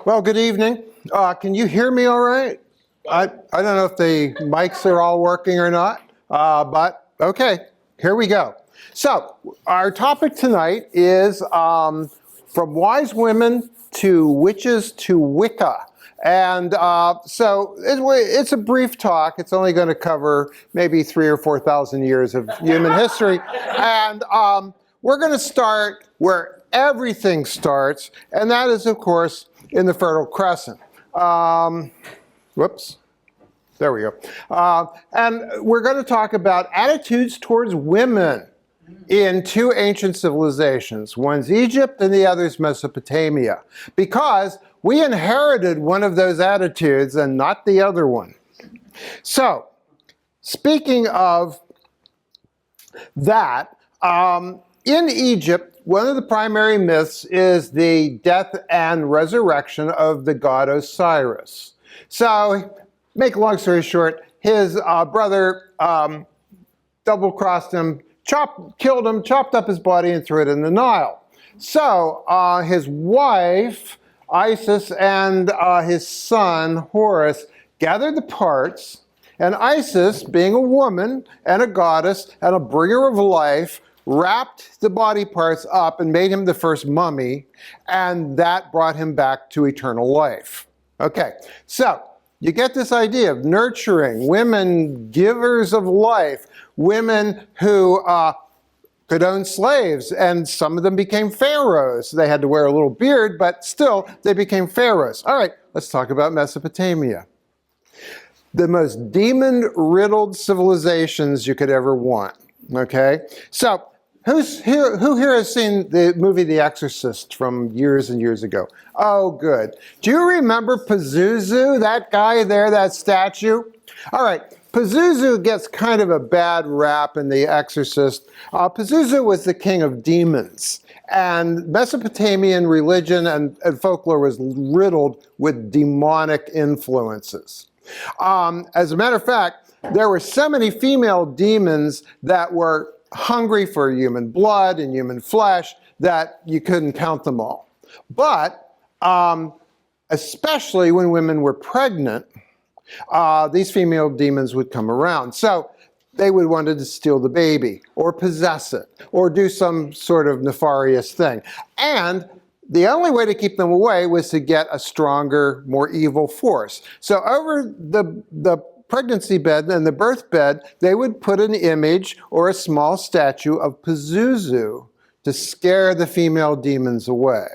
Well, good evening. Can you hear me all right? I don't know if the mics are all working or not, but okay, here we go. So our topic tonight is from wise women to witches to Wicca. And so it's a brief talk. It's only going to cover maybe 3,000 or 4,000 years of human history. And we're going to start where everything starts, and that is, of course, in the Fertile Crescent. Whoops. There we go. And we're going to talk about attitudes towards women in two ancient civilizations. One's Egypt and the other's Mesopotamia. Because we inherited one of those attitudes and not the other one. So, speaking of that, in Egypt, one of the primary myths is the death and resurrection of the god Osiris. So, make a long story short, his brother double-crossed him, killed him, chopped up his body, and threw it in the Nile. So, his wife, Isis, and his son, Horus, gathered the parts, and Isis, being a woman and a goddess and a bringer of life, wrapped the body parts up and made him the first mummy, and that brought him back to eternal life. Okay, so you get this idea of nurturing, women givers of life, women who could own slaves, and some of them became pharaohs. They had to wear a little beard, but still, they became pharaohs. All right, let's talk about Mesopotamia. The most demon-riddled civilizations you could ever want, okay? So, who here has seen the movie The Exorcist from years and years ago? Oh, good. Do you remember Pazuzu, that guy there, that statue? All right, Pazuzu gets kind of a bad rap in The Exorcist. Pazuzu was the king of demons, and Mesopotamian religion and folklore was riddled with demonic influences. As a matter of fact, there were so many female demons that were hungry for human blood and human flesh that you couldn't count them all. But especially when women were pregnant, these female demons would come around. So they would want to steal the baby or possess it or do some sort of nefarious thing. And the only way to keep them away was to get a stronger, more evil force. So over the pregnancy bed and the birth bed, they would put an image or a small statue of Pazuzu to scare the female demons away.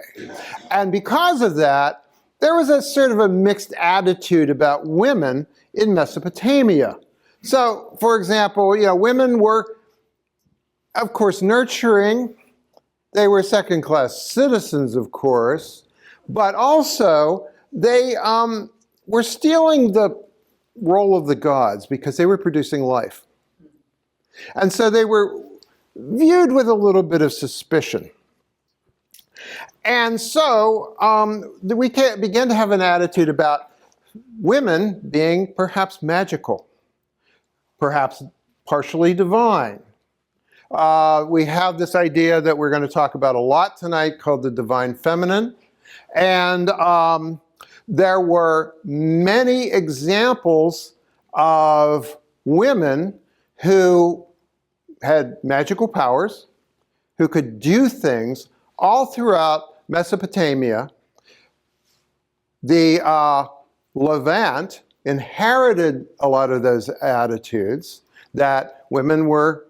And because of that, there was a sort of a mixed attitude about women in Mesopotamia. So, for example, women were, of course, nurturing. They were second-class citizens, of course, but also they were stealing the role of the gods because they were producing life. And so they were viewed with a little bit of suspicion. And so we began to have an attitude about women being perhaps magical, perhaps partially divine. We have this idea that we're going to talk about a lot tonight called the divine feminine. And there were many examples of women who had magical powers, who could do things all throughout Mesopotamia. The Levant inherited a lot of those attitudes, that women were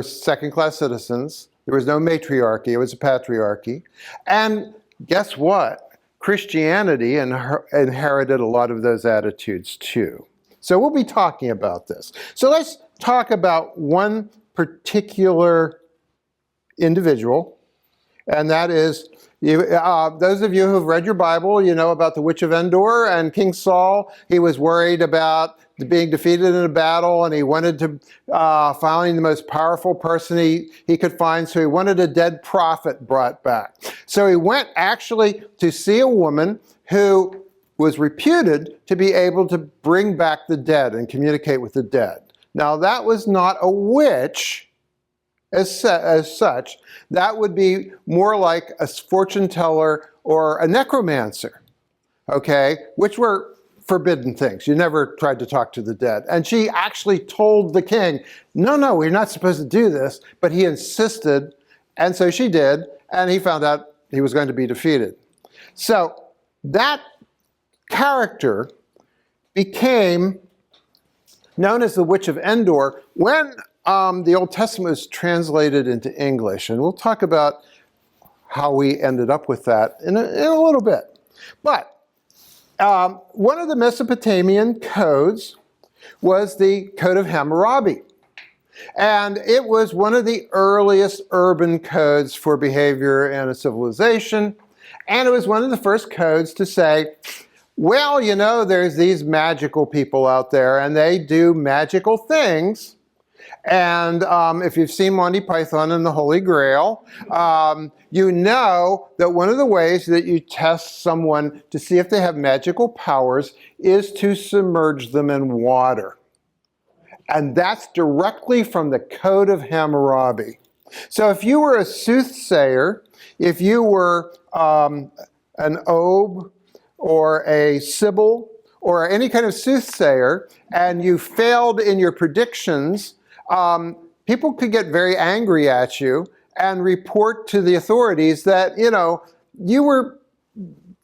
second-class citizens. There was no matriarchy, it was a patriarchy. And guess what? Christianity inherited a lot of those attitudes too. So we'll be talking about this. So let's talk about one particular individual, and that is, those of you who've read your Bible, you know about the Witch of Endor and King Saul. He was worried about being defeated in a battle, and he wanted to find the most powerful person he could find, so he wanted a dead prophet brought back. So he went actually to see a woman who was reputed to be able to bring back the dead and communicate with the dead. Now that was not a witch as such. That would be more like a fortune teller or a necromancer. okay, which were forbidden things. You never tried to talk to the dead. And she actually told the king, no, we're not supposed to do this, but he insisted, and so she did, and he found out he was going to be defeated. So that character became known as the Witch of Endor when the Old Testament was translated into English. And we'll talk about how we ended up with that in a little bit. But one of the Mesopotamian codes was the Code of Hammurabi. And it was one of the earliest urban codes for behavior in a civilization. And it was one of the first codes to say, well, you know, there's these magical people out there and they do magical things. And if you've seen Monty Python and the Holy Grail, you know that one of the ways that you test someone to see if they have magical powers is to submerge them in water. And that's directly from the Code of Hammurabi. So if you were a soothsayer, if you were an obe or a sibyl or any kind of soothsayer, and you failed in your predictions, people could get very angry at you and report to the authorities that, you know, you were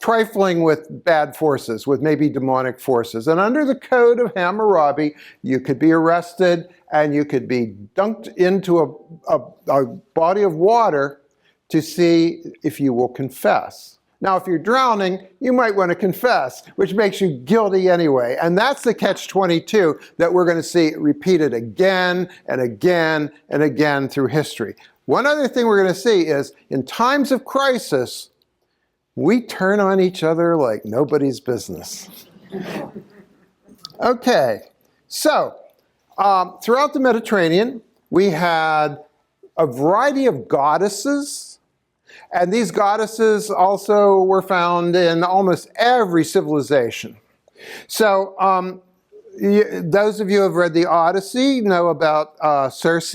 trifling with bad forces, with maybe demonic forces. And under the Code of Hammurabi, you could be arrested and you could be dunked into a body of water to see if you will confess. Now, if you're drowning, you might want to confess, which makes you guilty anyway. And that's the catch-22 that we're going to see repeated again and again and again through history. One other thing we're going to see is in times of crisis, we turn on each other like nobody's business. Okay, so throughout the Mediterranean, we had a variety of goddesses. And these goddesses also were found in almost every civilization. So those of you who have read the Odyssey know about Circe,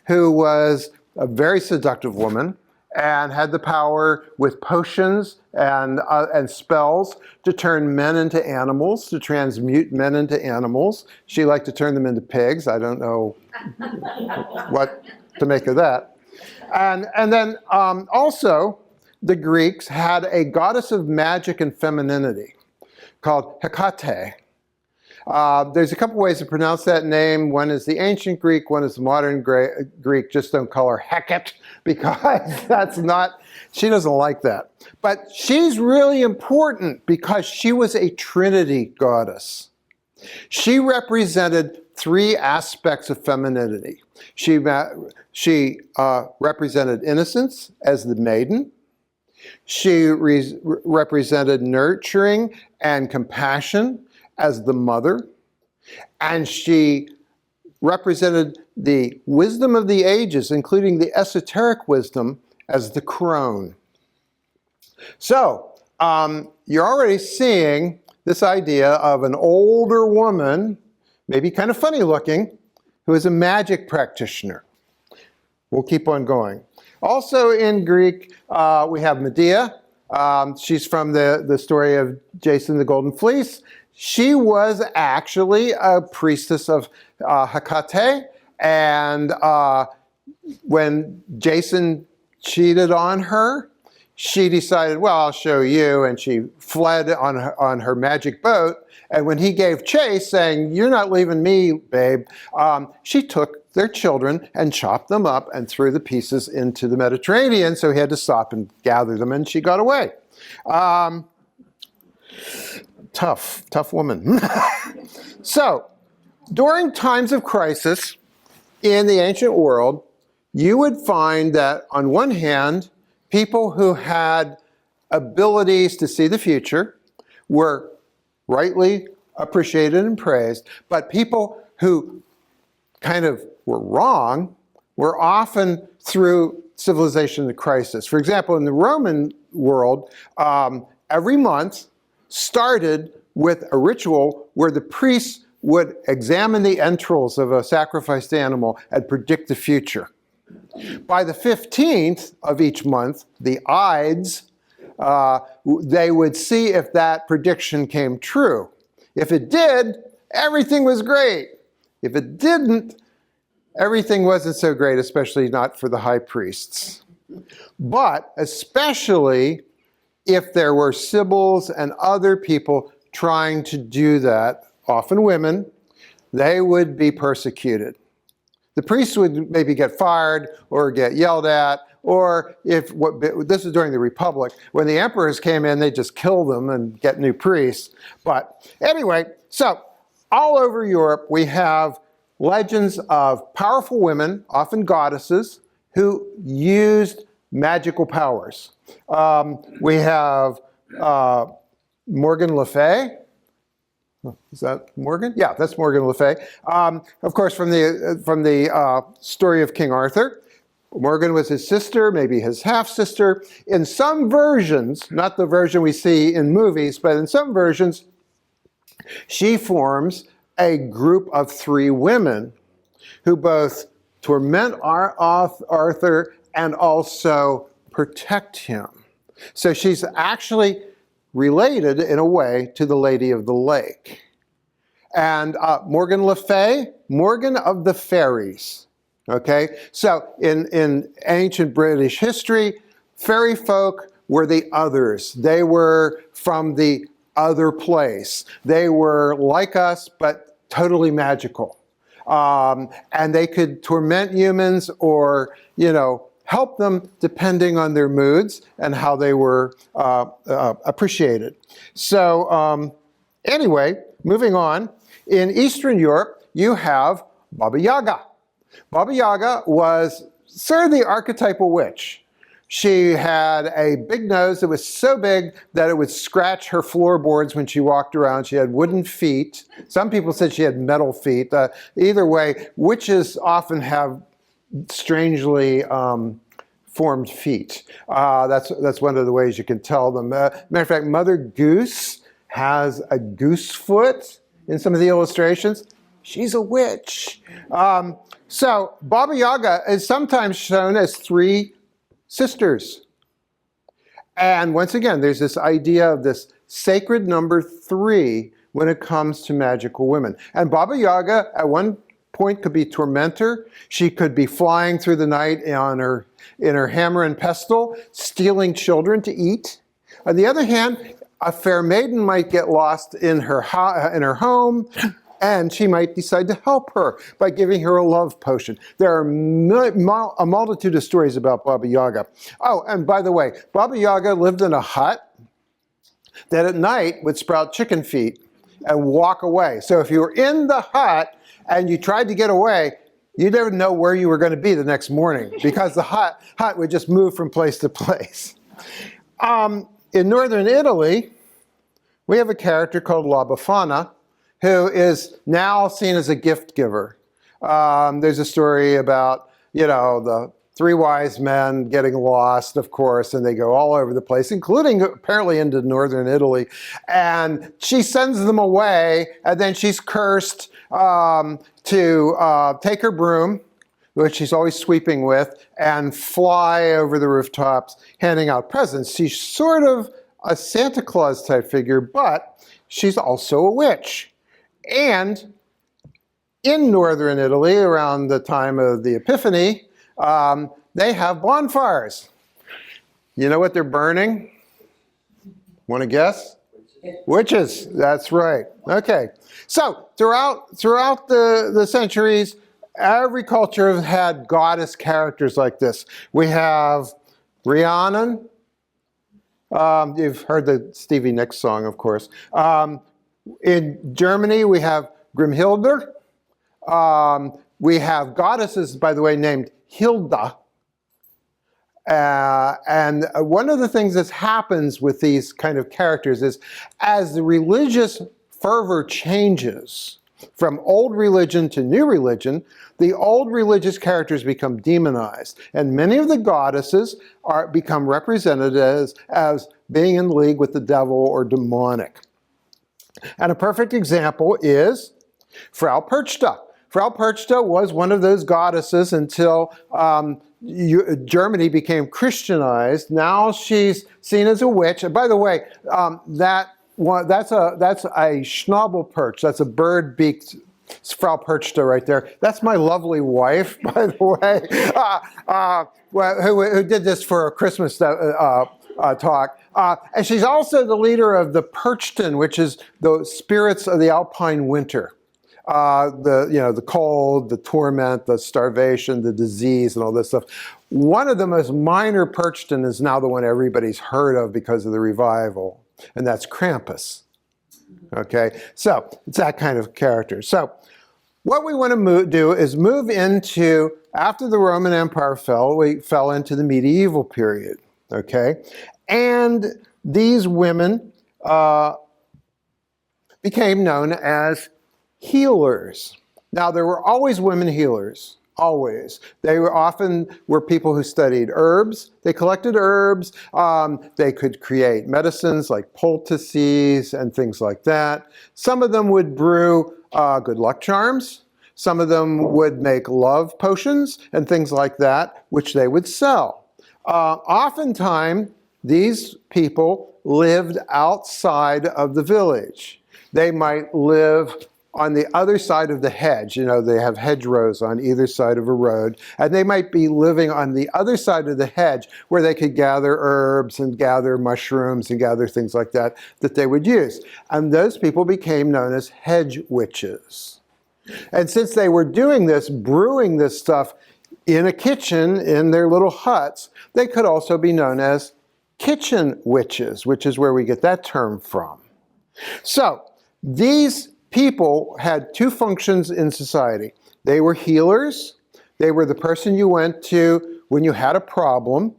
who was a very seductive woman and had the power with potions and spells to turn men into animals, to transmute men into animals. She liked to turn them into pigs. I don't know what to make of that. And then also, the Greeks had a goddess of magic and femininity called Hecate. There's a couple ways to pronounce that name. One is the ancient Greek, one is the modern Greek. Just don't call her Hecate because that's not, she doesn't like that. But she's really important because she was a Trinity goddess. She represented three aspects of femininity. She represented innocence as the maiden. She represented nurturing and compassion as the mother. And she represented the wisdom of the ages, including the esoteric wisdom, as the crone. So you're already seeing this idea of an older woman, maybe kind of funny looking, who is a magic practitioner. We'll keep on going. Also in Greek, we have Medea. She's from the story of Jason the Golden Fleece. She was actually a priestess of Hecate, and when Jason cheated on her, she decided, well, I'll show you, and she fled on her magic boat. And when he gave chase, saying, you're not leaving me, babe, she took their children and chopped them up and threw the pieces into the Mediterranean, so he had to stop and gather them, and she got away. Tough woman. So, during times of crisis in the ancient world, you would find that on one hand, people who had abilities to see the future were rightly appreciated and praised, but people who kind of were wrong were often through civilization and crisis. For example, in the Roman world, every month started with a ritual where the priests would examine the entrails of a sacrificed animal and predict the future. By the 15th of each month, the Ides, they would see if that prediction came true. If it did, everything was great. If it didn't, everything wasn't so great, especially not for the high priests. But especially if there were sibyls and other people trying to do that, often women, they would be persecuted. The priests would maybe get fired or get yelled at, or this was during the Republic, when the emperors came in, they just kill them and get new priests. But anyway, so all over Europe, we have legends of powerful women, often goddesses, who used magical powers. We have Morgan Le Fay. Is that Morgan? Yeah, that's Morgan Le Fay. Of course, from the story of King Arthur. Morgan was his sister, maybe his half-sister. In some versions, not the version we see in movies, but in some versions, she forms a group of 3 women who both torment Arthur and also protect him. So she's actually related in a way to the Lady of the Lake. And Morgan Le Fay, Morgan of the Fairies. Okay, so in ancient British history, fairy folk were the others. They were from the other place. They were like us, but totally magical. And they could torment humans or, help them depending on their moods and how they were appreciated. So anyway, moving on. In Eastern Europe, you have Baba Yaga. Baba Yaga was sort of the archetypal witch. She had a big nose that was so big that it would scratch her floorboards when she walked around. She had wooden feet. Some people said she had metal feet. Either way, witches often have strangely formed feet. That's one of the ways you can tell them. Matter of fact, Mother Goose has a goose foot in some of the illustrations. She's a witch. So Baba Yaga is sometimes shown as 3 sisters. And once again, there's this idea of this sacred number 3 when it comes to magical women. And Baba Yaga at one point could be tormentor. She could be flying through the night in her hammer and pestle, stealing children to eat. On the other hand, a fair maiden might get lost in her home, and she might decide to help her by giving her a love potion. There are a multitude of stories about Baba Yaga. Oh, and by the way, Baba Yaga lived in a hut that at night would sprout chicken feet and walk away. So if you were in the hut and you tried to get away, you never know where you were going to be the next morning because the hut would just move from place to place. In northern Italy, we have a character called La Befana, who is now seen as a gift giver. There's a story about, the 3 wise men getting lost, of course, and they go all over the place, including apparently into northern Italy. And she sends them away, and then she's cursed to take her broom, which she's always sweeping with, and fly over the rooftops handing out presents. She's sort of a Santa Claus type figure, but she's also a witch. And in northern Italy, around the time of the Epiphany, they have bonfires. You know what they're burning? Want to guess? Witches, that's right. Okay, so throughout the centuries, every culture has had goddess characters like this. We have Rhiannon. You've heard the Stevie Nicks song, of course. In Germany, we have Grimhilde. We have goddesses, by the way, named Hilda. And one of the things that happens with these kind of characters is as the religious fervor changes from old religion to new religion, the old religious characters become demonized. And many of the goddesses become represented as being in league with the devil or demonic. And a perfect example is Frau Perchta. Frau Perchta was one of those goddesses until Germany became Christianized. Now she's seen as a witch. And by the way, that's a Schnabelperch. That's a bird-beaked Frau Perchta right there. That's my lovely wife, by the way, who did this for a Christmas talk. And she's also the leader of the Perchten, which is the spirits of the Alpine winter. The cold, the torment, the starvation, the disease, and all this stuff. One of the most minor Perchten is now the one everybody's heard of because of the revival, and that's Krampus. Okay, so it's that kind of character. So what we want to do is move into, after the Roman Empire fell, we fell into the medieval period. Okay, and these women became known as healers. Now, there were always women healers, always. They were often people who studied herbs. They collected herbs. They could create medicines like poultices and things like that. Some of them would brew good luck charms. Some of them would make love potions and things like that, which they would sell. Oftentimes, these people lived outside of the village. They might live on the other side of the hedge. You know, they have hedgerows on either side of a road, and they might be living on the other side of the hedge where they could gather herbs and gather mushrooms and gather things like that they would use. And those people became known as hedge witches. And since they were doing this, brewing this stuff in a kitchen in their little huts, they could also be known as kitchen witches, which is where we get that term from. So these people had two functions in society. They were healers. They were the person you went to when you had a problem.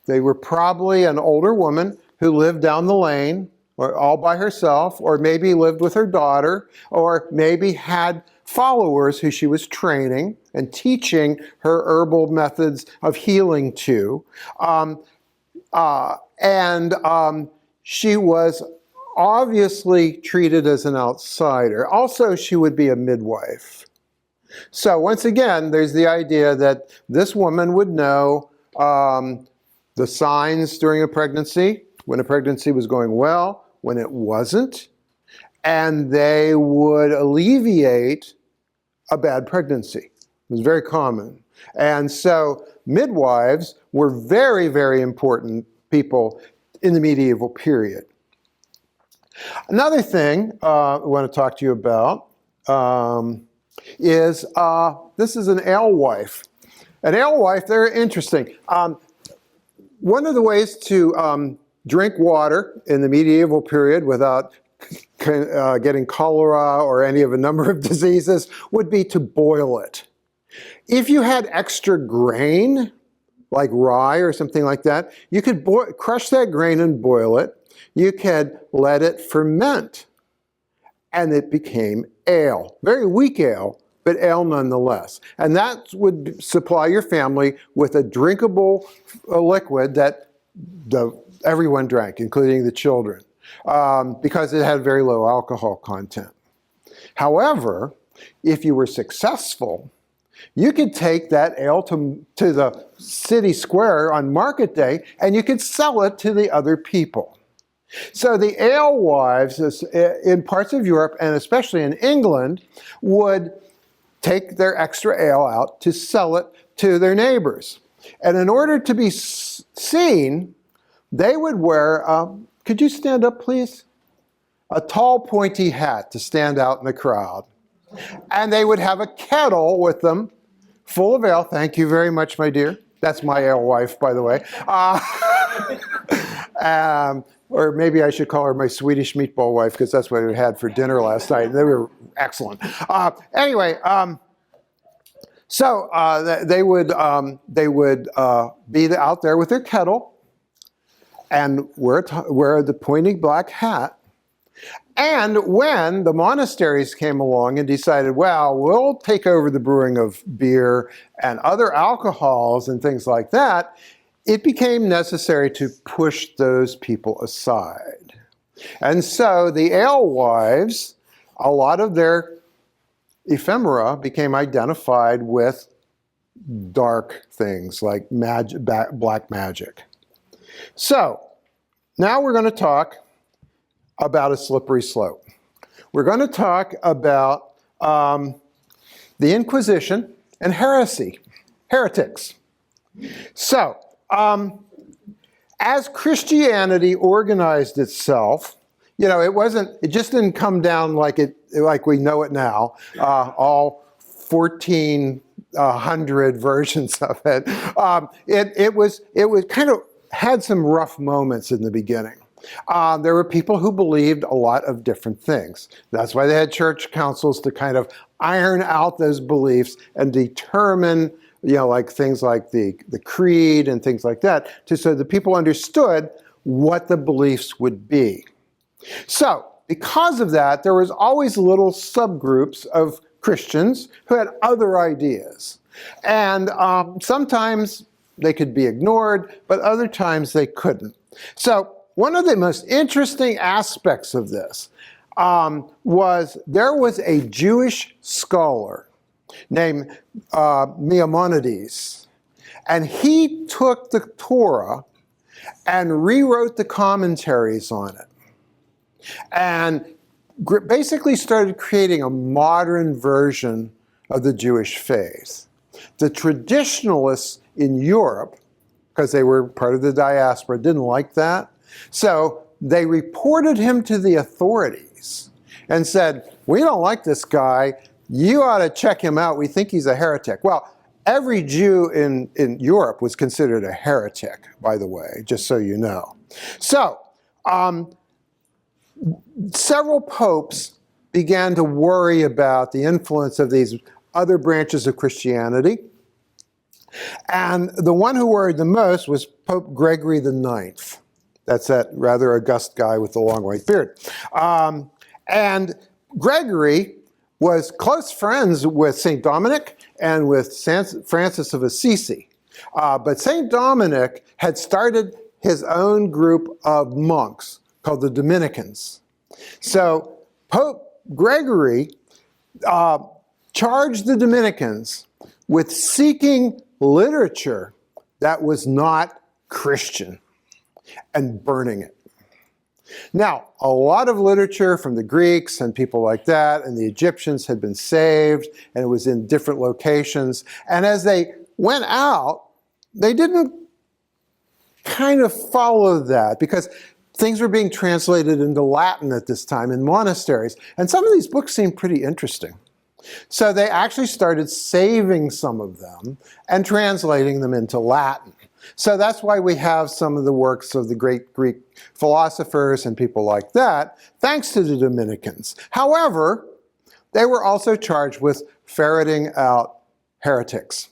They were probably an older woman who lived down the lane, or all by herself, or maybe lived with her daughter, or maybe had followers who she was training and teaching her herbal methods of healing to. She was obviously treated as an outsider. Also, she would be a midwife. So once again, there's the idea that this woman would know the signs during a pregnancy, when a pregnancy was going well, when it wasn't, and they would alleviate a bad pregnancy. It was very common. And so midwives were very, very important people in the medieval period. Another thing I want to talk to you about is this is an alewife. An alewife, they're interesting. One of the ways to drink water in the medieval period without getting cholera or any of a number of diseases would be to boil it. If you had extra grain, like rye or something like that, you could crush that grain and boil it. You could let it ferment, and it became ale. Very weak ale, but ale nonetheless. And that would supply your family with a drinkable liquid that everyone drank, including the children, because it had very low alcohol content. However, if you were successful, you could take that ale to the city square on market day, and you could sell it to the other people. So the alewives in parts of Europe, and especially in England, would take their extra ale out to sell it to their neighbors. And in order to be seen, they would wear, could you stand up, please? A tall, pointy hat to stand out in the crowd. And they would have a kettle with them, full of ale. Thank you very much, my dear. That's my alewife, by the way. Or maybe I should call her my Swedish meatball wife, because that's what we had for dinner last night. They were excellent. Anyway, so they would be out there with their kettle and wear the pointy black hat. And when the monasteries came along and decided, well, we'll take over the brewing of beer and other alcohols and things like that, it became necessary to push those people aside. And so the alewives, a lot of their ephemera became identified with dark things like black magic. So now we're going to talk about a slippery slope. We're going to talk about the Inquisition and heretics. So, as Christianity organized itself, it just didn't come down like we know it now, all 1,400 versions of it. It was kind of had some rough moments in the beginning. There were people who believed a lot of different things. That's why they had church councils to kind of iron out those beliefs and determine, like things like the creed and things like that, so the people understood what the beliefs would be. So, because of that, there was always little subgroups of Christians who had other ideas. And sometimes they could be ignored, but other times they couldn't. So, one of the most interesting aspects of this was there was a Jewish scholar named Maimonides, and he took the Torah and rewrote the commentaries on it, and basically started creating a modern version of the Jewish faith. The traditionalists in Europe, because they were part of the diaspora, didn't like that. So they reported him to the authorities and said, "We don't like this guy. You ought to check him out. We think he's a heretic." Well, every Jew in Europe was considered a heretic, by the way, just so you know. So several popes began to worry about the influence of these other branches of Christianity. And the one who worried the most was Pope Gregory IX. That's that rather august guy with the long white beard. And Gregory was close friends with St. Dominic and with Francis of Assisi. But St. Dominic had started his own group of monks called the Dominicans. So Pope Gregory charged the Dominicans with seeking literature that was not Christian and burning it. Now, a lot of literature from the Greeks and people like that and the Egyptians had been saved, and it was in different locations. And as they went out, they didn't kind of follow that because things were being translated into Latin at this time in monasteries. And some of these books seemed pretty interesting. So they actually started saving some of them and translating them into Latin. So that's why we have some of the works of the great Greek philosophers and people like that, thanks to the Dominicans. However, they were also charged with ferreting out heretics.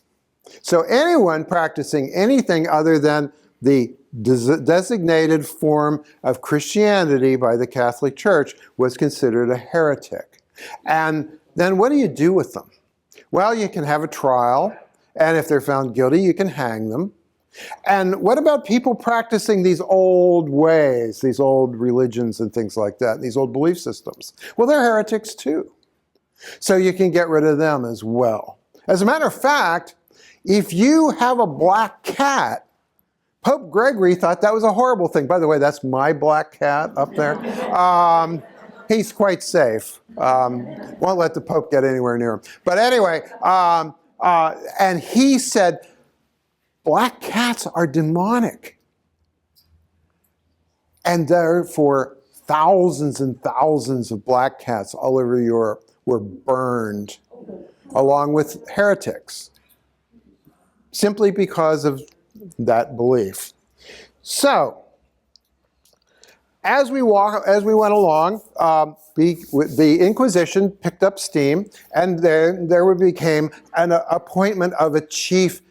So anyone practicing anything other than the designated form of Christianity by the Catholic Church was considered a heretic. And then what do you do with them? Well, you can have a trial, and if they're found guilty, you can hang them. And what about people practicing these old ways, these old religions and things like that, these old belief systems? Well, they're heretics too. So you can get rid of them as well. As a matter of fact, if you have a black cat, Pope Gregory thought that was a horrible thing. By the way, that's my black cat up there. He's quite safe. Won't let the Pope get anywhere near him. But anyway, and he said, black cats are demonic. And therefore, thousands and thousands of black cats all over Europe were burned, along with heretics, simply because of that belief. So, as we went along, the Inquisition picked up steam, and there became an appointment of a chief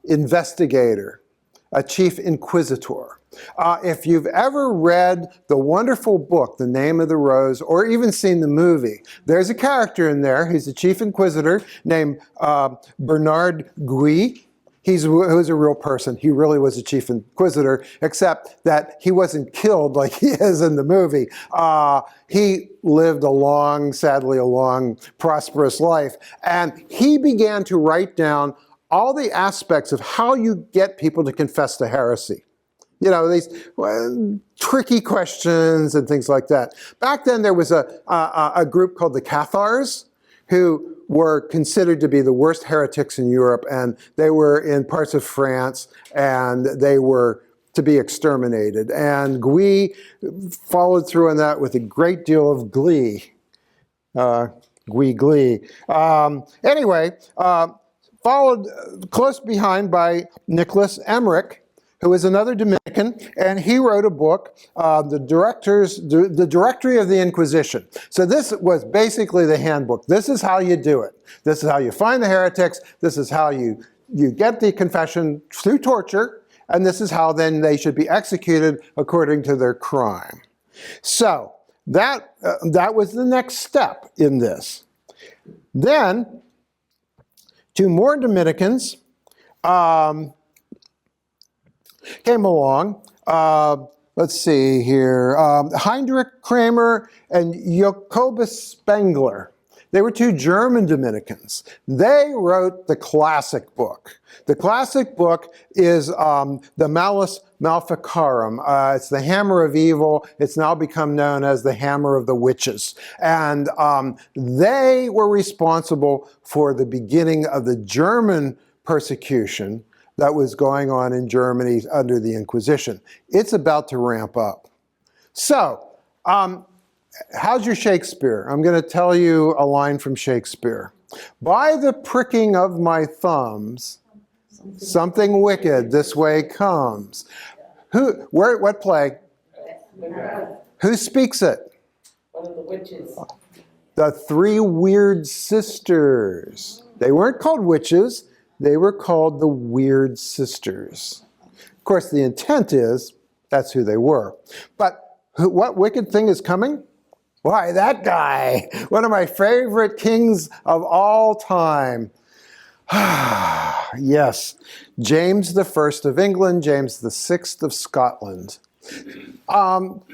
investigator, a chief inquisitor. If you've ever read the wonderful book, The Name of the Rose, or even seen the movie, there's a character in there, he's the chief inquisitor, named Bernard Guy. he was a real person. He really was a chief inquisitor, except that he wasn't killed like he is in the movie. He lived sadly, a long, prosperous life. And he began to write down all the aspects of how you get people to confess to heresy. You know, these tricky questions and things like that. Back then, there was a group called the Cathars, who were considered to be the worst heretics in Europe, and they were in parts of France, and they were to be exterminated. And Gui followed through on that with a great deal of glee. Glee. Anyway, followed close behind by Nicholas Emmerich, who is another Dominican, and he wrote a book, the Directory of the Inquisition. So this was basically the handbook. This is how you do it. This is how you find the heretics. This is how you get the confession through torture, and this is how then they should be executed according to their crime. So that was the next step in this. Then, two more Dominicans came along. Let's see here. Heinrich Kramer and Jacobus Spengler. They were two German Dominicans. They wrote the classic book. The classic book is the Malus Maleficarum. It's the Hammer of Evil. It's now become known as the Hammer of the Witches. And they were responsible for the beginning of the German persecution that was going on in Germany under the Inquisition. It's about to ramp up. So, how's your Shakespeare? I'm going to tell you a line from Shakespeare. By the pricking of my thumbs, something wicked this way comes. What play? Who speaks it? One of the witches. The three weird sisters. They weren't called witches. They were called the Weird Sisters. Of course, the intent is that's who they were. But what wicked thing is coming? Why, that guy, one of my favorite kings of all time. Yes, James I of England, James VI of Scotland.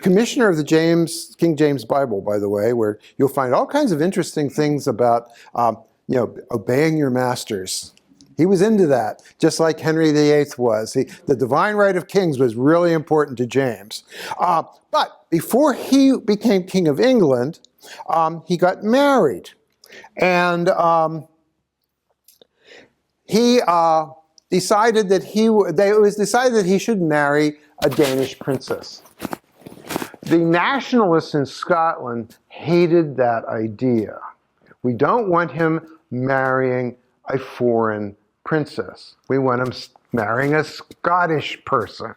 Commissioner of the King James Bible, by the way, where you'll find all kinds of interesting things about obeying your masters. He was into that, just like Henry VIII was. The divine right of kings was really important to James. But before he became King of England, he got married. And he decided that it was decided that he should marry a Danish princess. The nationalists in Scotland hated that idea. We don't want him marrying a foreign princess. We want him marrying a Scottish person.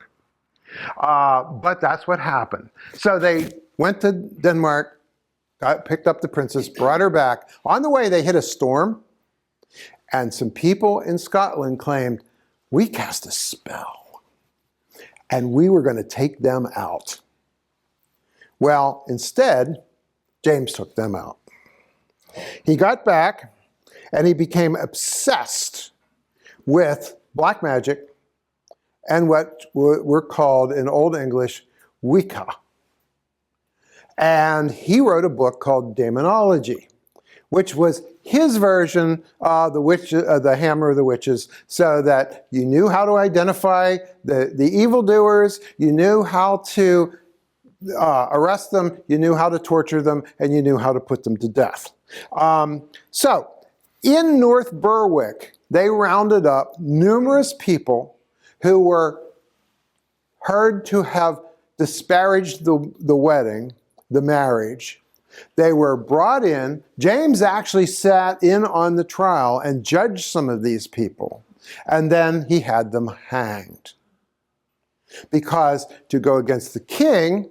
But that's what happened. So they went to Denmark, picked up the princess, brought her back. On the way, they hit a storm, and some people in Scotland claimed, we cast a spell, and we were going to take them out. Well, instead, James took them out. He got back, and he became obsessed with black magic and what were called in Old English Wicca. And he wrote a book called Demonology, which was his version of the Hammer of the Witches, so that you knew how to identify the evildoers, you knew how to arrest them, you knew how to torture them, and you knew how to put them to death. So in North Berwick, they rounded up numerous people who were heard to have disparaged the wedding, the marriage. They were brought in. James actually sat in on the trial and judged some of these people. And then he had them hanged. Because to go against the king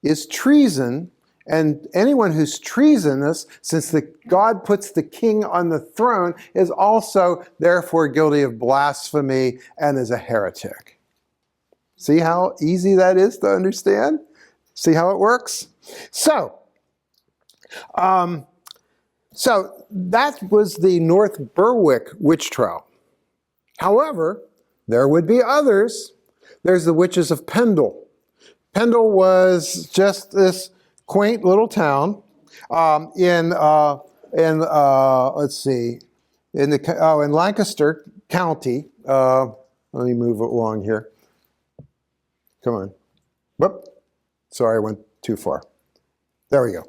is treason. And anyone who's treasonous, since God puts the king on the throne, is also therefore guilty of blasphemy and is a heretic. See how easy that is to understand? See how it works? So that was the North Berwick witch trial. However, there would be others. There's the witches of Pendle. Pendle was just this quaint little town in let's see, in Lancaster County. Let me move along here. Come on. Whoop. Sorry, I went too far. There we go.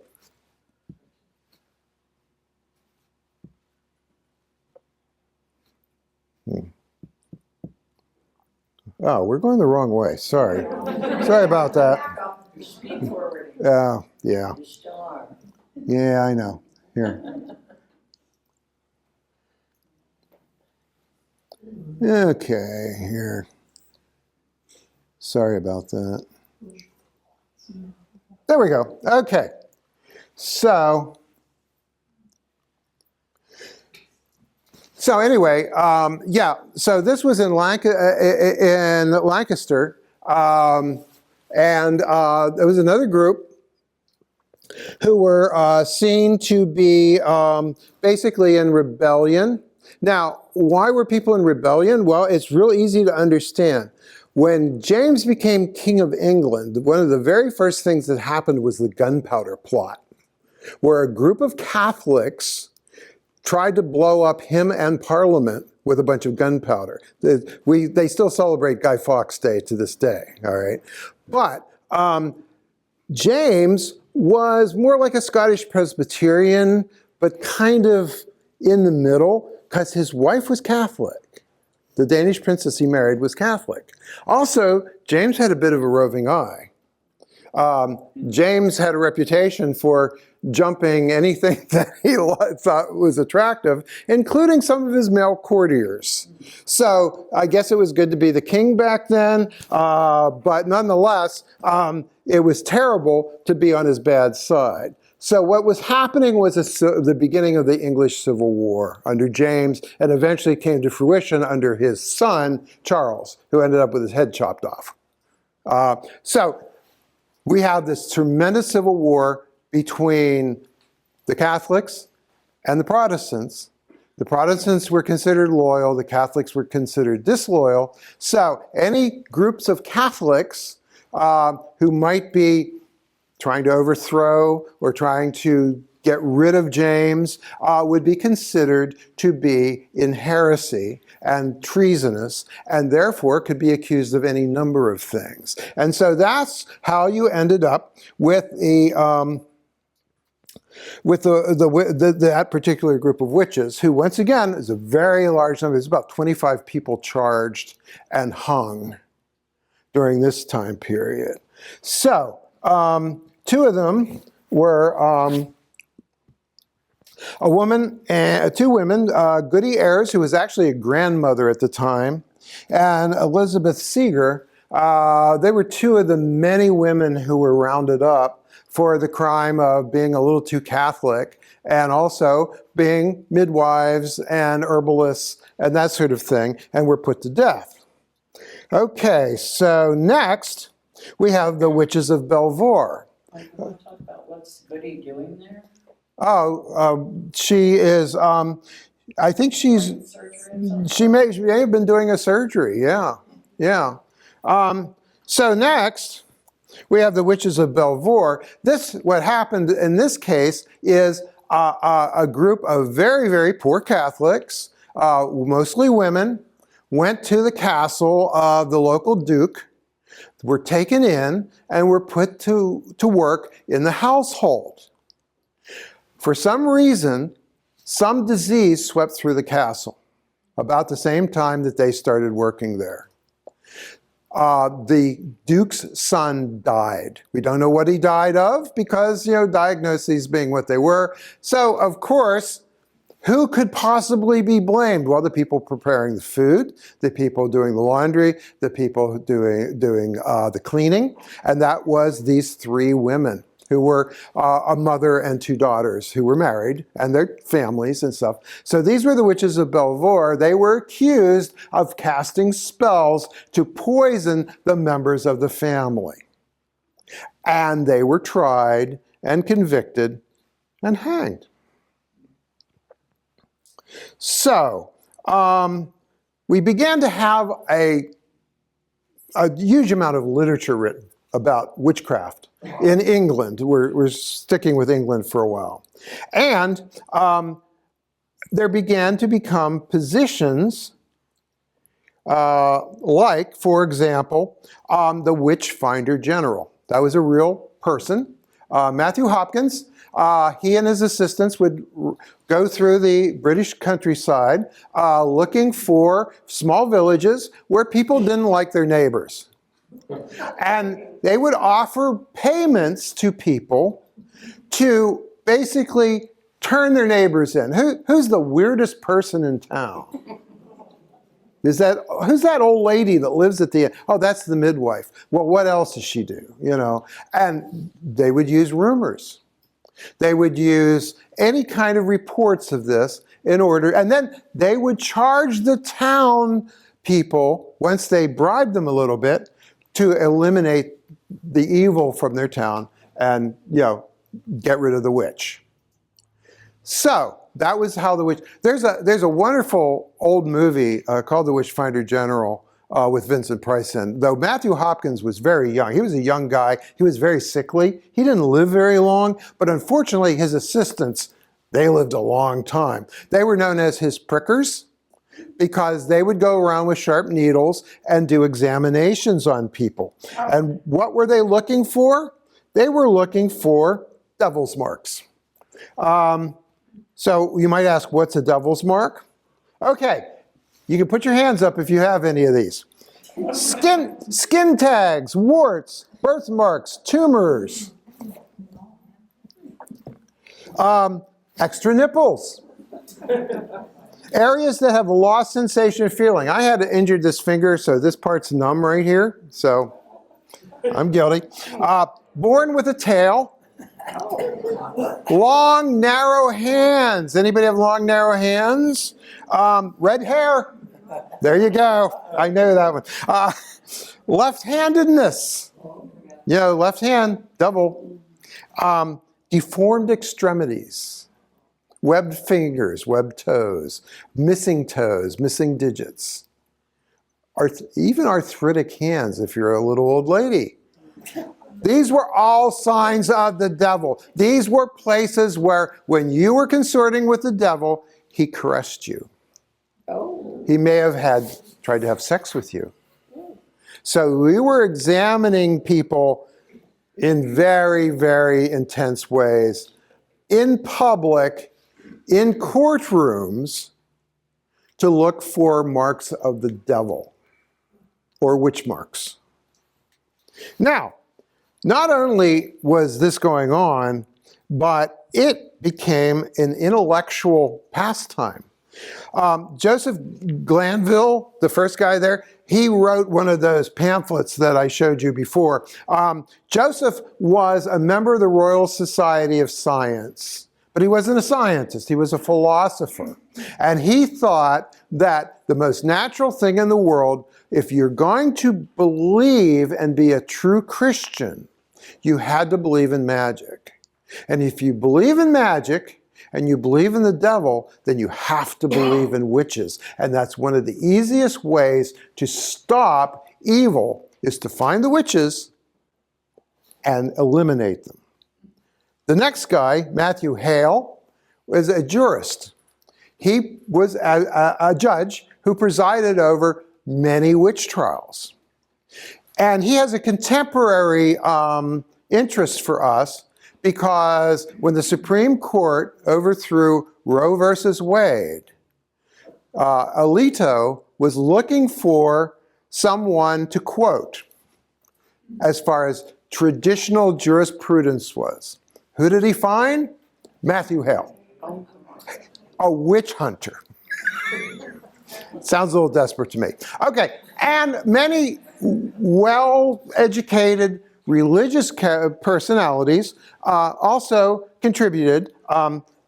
Oh, we're going the wrong way. Sorry. Sorry about that. Speed forward. Yeah. You still are. Yeah, I know. Here. Okay, here. Sorry about that. There we go. Okay. So anyway, yeah. So this was in Lancaster, and there was another group who were seen to be basically in rebellion. Now, why were people in rebellion? Well, it's real easy to understand. When James became King of England, one of the very first things that happened was the Gunpowder Plot, where a group of Catholics tried to blow up him and Parliament with a bunch of gunpowder. They still celebrate Guy Fawkes Day to this day, all right? But James was more like a Scottish Presbyterian, but kind of in the middle, because his wife was Catholic. The Danish princess he married was Catholic. Also, James had a bit of a roving eye. James had a reputation for jumping anything that he thought was attractive, including some of his male courtiers. So I guess it was good to be the king back then, but nonetheless, it was terrible to be on his bad side. So what was happening was the beginning of the English Civil War under James, and eventually came to fruition under his son, Charles, who ended up with his head chopped off. So we have this tremendous civil war between the Catholics and the Protestants. The Protestants were considered loyal, the Catholics were considered disloyal. So any groups of Catholics who might be trying to overthrow or trying to get rid of James would be considered to be in heresy and treasonous, and therefore could be accused of any number of things. And so that's how you ended up with that particular group of witches, who once again is a very large number. There's about 25 people charged and hung during this time period. So two of them were two women, Goody Ayres, who was actually a grandmother at the time, and Elizabeth Seeger. They were two of the many women who were rounded up for the crime of being a little too Catholic, and also being midwives and herbalists and that sort of thing, and were put to death. Okay, so next we have the Witches of Belvoir. You want to talk about what's Goody doing there? She is, I think she may have been doing a surgery, yeah. So next, we have the Witches of Belvoir. What happened in this case is a group of very, very poor Catholics, mostly women, went to the castle of the local duke, were taken in, and were put to work in the household. For some reason, some disease swept through the castle about the same time that they started working there. The Duke's son died. We don't know what he died of because, diagnoses being what they were. So, of course, who could possibly be blamed? Well, the people preparing the food, the people doing the laundry, the people doing the cleaning, and that was these three women who were a mother and two daughters who were married, and their families and stuff. So these were the Witches of Belvoir. They were accused of casting spells to poison the members of the family. And they were tried and convicted and hanged. So, we began to have a huge amount of literature written about witchcraft in England. We're sticking with England for a while. And there began to become positions like, for example, the Witch Finder General. That was a real person. Matthew Hopkins, he and his assistants would go through the British countryside looking for small villages where people didn't like their neighbors. And they would offer payments to people to basically turn their neighbors in. Who's the weirdest person in town? Who's that old lady that lives at the end? Oh, that's the midwife. Well, what else does she do? You know, and they would use rumors. They would use any kind of reports of this in order, and then they would charge the town people, once they bribed them a little bit, to eliminate the evil from their town and, you know, get rid of the witch. So that was how the witch. There's a wonderful old movie called The Witch Finder General with Vincent Price in. Though Matthew Hopkins was very young. He was a young guy. He was very sickly. He didn't live very long. But unfortunately, his assistants, they lived a long time. They were known as his prickers because they would go around with sharp needles and do examinations on people. And what were they looking for? They were looking for devil's marks. So you might ask, what's a devil's mark? Okay, you can put your hands up if you have any of these. Skin tags, warts, birthmarks, tumors, extra nipples, areas that have lost sensation of feeling. I had injured this finger, so this part's numb right here, so I'm guilty. Born with a tail. Long, narrow hands. Anybody have long, narrow hands? Red hair. There you go. I know that one. Left-handedness. You know, left hand, double. Deformed extremities. Webbed fingers, webbed toes. Missing digits. Even arthritic hands if you're a little old lady. These were all signs of the devil. These were places where when you were consorting with the devil, he caressed you. Oh. He may have tried to have sex with you. So we were examining people in very, very intense ways, in public, in courtrooms, to look for marks of the devil, or witch marks. Now, not only was this going on, but it became an intellectual pastime. Joseph Glanville, the first guy there, he wrote one of those pamphlets that I showed you before. Joseph was a member of the Royal Society of Science, but he wasn't a scientist, he was a philosopher. And he thought that the most natural thing in the world, if you're going to believe and be a true Christian, you had to believe in magic. And if you believe in magic and you believe in the devil, then you have to believe in witches. And that's one of the easiest ways to stop evil, is to find the witches and eliminate them. The next guy, Matthew Hale, was a jurist. He was a judge who presided over many witch trials. And he has a contemporary interest for us because when the Supreme Court overthrew Roe versus Wade, Alito was looking for someone to quote as far as traditional jurisprudence was. Who did he find? Matthew Hale, a witch hunter. Sounds a little desperate to me. Okay, and many well-educated religious personalities also contributed.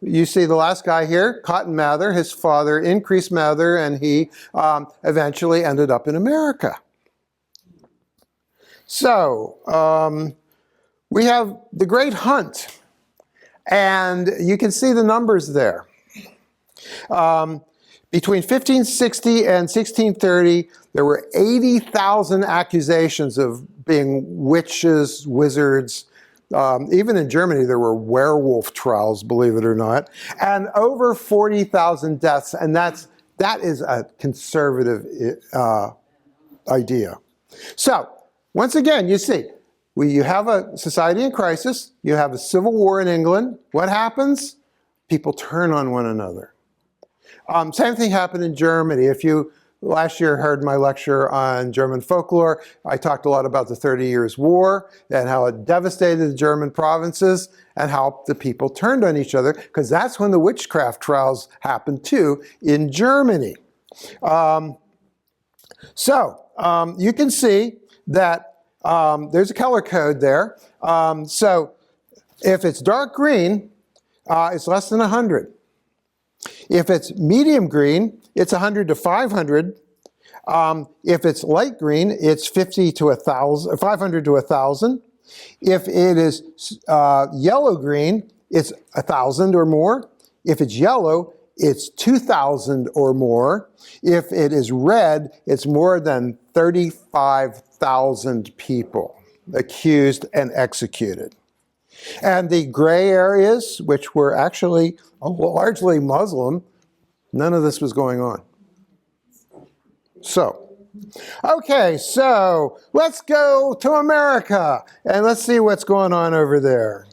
You see the last guy here, Cotton Mather. His father increased Mather, and he eventually ended up in America. So we have the Great Hunt, and you can see the numbers there. Between 1560 and 1630, there were 80,000 accusations of being witches, wizards. Even in Germany, there were werewolf trials, believe it or not, and over 40,000 deaths. And that is a conservative idea. So, once again, you see, you have a society in crisis. You have a civil war in England. What happens? People turn on one another. Same thing happened in Germany. If you last year heard my lecture on German folklore, I talked a lot about the 30 Years' War and how it devastated the German provinces and how the people turned on each other, because that's when the witchcraft trials happened too in Germany. You can see that there's a color code there. So if it's dark green, it's less than 100. If it's medium green, it's 100 to 500. If it's light green, it's 50 to 1,000, 500 to 1,000. If it is yellow green, it's 1,000 or more. If it's yellow, it's 2,000 or more. If it is red, it's more than 35,000 people accused and executed. And the gray areas, which were actually largely Muslim, none of this was going on. So let's go to America and let's see what's going on over there.